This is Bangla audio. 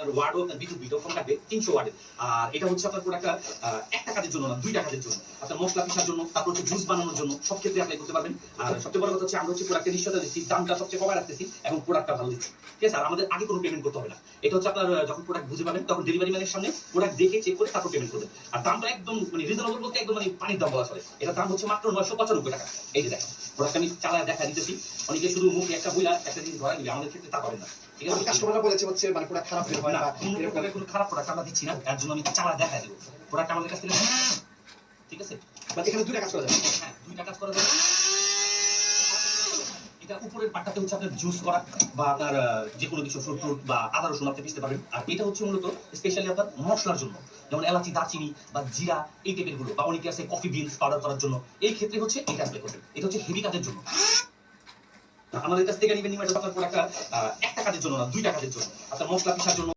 আপনার ওয়ার্ডও আপনার বিদ্যুৎ বিলও কম লাগবে 300 ওয়াটের। আর এটা হচ্ছে আপনার প্রোডাক্টটা একটা কাজের জন্য না, দুইটা কাজের জন্য। আপনার মশলা পিষার জন্য, তারপর হচ্ছে জুস বানানোর জন্য সব ক্ষেত্রে অ্যাপ্লাই করতে পারবেন। আর সবচেয়ে বড় কথা হচ্ছে আমরা হচ্ছে প্রোডাক্টের নিশ্চয়তা দিচ্ছি, দামটা সবচেয়ে কমায় রাখতেছি এবং প্রোডাক্টটা ভালো দিচ্ছি। ঠিক আছে? আর আমাদের আগে কোনো পেমেন্ট করতে হবে না। এটা হচ্ছে আপনার যখন প্রোডাক্ট বুঝে পাবেন তখন ডেলিভারি ম্যানের সামনে প্রোডাক্ট দেখে চেক করে তারপর পেমেন্ট করবেন। আর দামটা একদম মানে রিজনেবল বলতে একদম মানে পানির দাম বলা চলে। এটার দাম হচ্ছে মাত্র 995 টাকা। এই যে দেখেন, প্রোডাক্ট আমি চালায় দেখা দিতেছি। অনেকে শুধু মুখে একটা বইলা একটা জিনিস ধরা দিবে, আমাদের ক্ষেত্রে তা পাবেন না। ঠিক আছে? কাস্টমাররা বলেছে হচ্ছে মানে প্রোডাক্ট খারাপ বের হয় না, না, কোনো কোনো খারাপ প্রোডাক্ট আমরা দিচ্ছি না। এর জন্য আমি চালায় দেখা দেব। প্রোডাক্ট আমাদের কাছ থেকে ঠিক আছে? মানে এখানে দুইটা কাজ করা যাবে। হ্যাঁ, দুইটা কাজ করা যাবে। এটা উপরের পাটটাতে হচ্ছে আপনার জুস করা বা আপনার যে কোনো কিছু ফ্রুট ট্রুট বা আদা রসুন আপনি পিষতে পারবেন। আর এটা হচ্ছে মূলত স্পেশালি আপনার মশলার জন্য, যেমন এলাচি, দারচিনি বা জিরা এই টাইপের গুলো, বা অনেকে আছে কফি বিনস পাউডার করার জন্য। এই ক্ষেত্রে হচ্ছে এটা অ্যাপ্লাই করবেন। এটা হচ্ছে হেভি কাজের জন্য। আমাদের কাছ থেকে নিবেন আপনার প্রোডাক্টটা একটা কাজের জন্য না, দুইটা কাজের জন্য। আপনার মশলা পিষার জন্য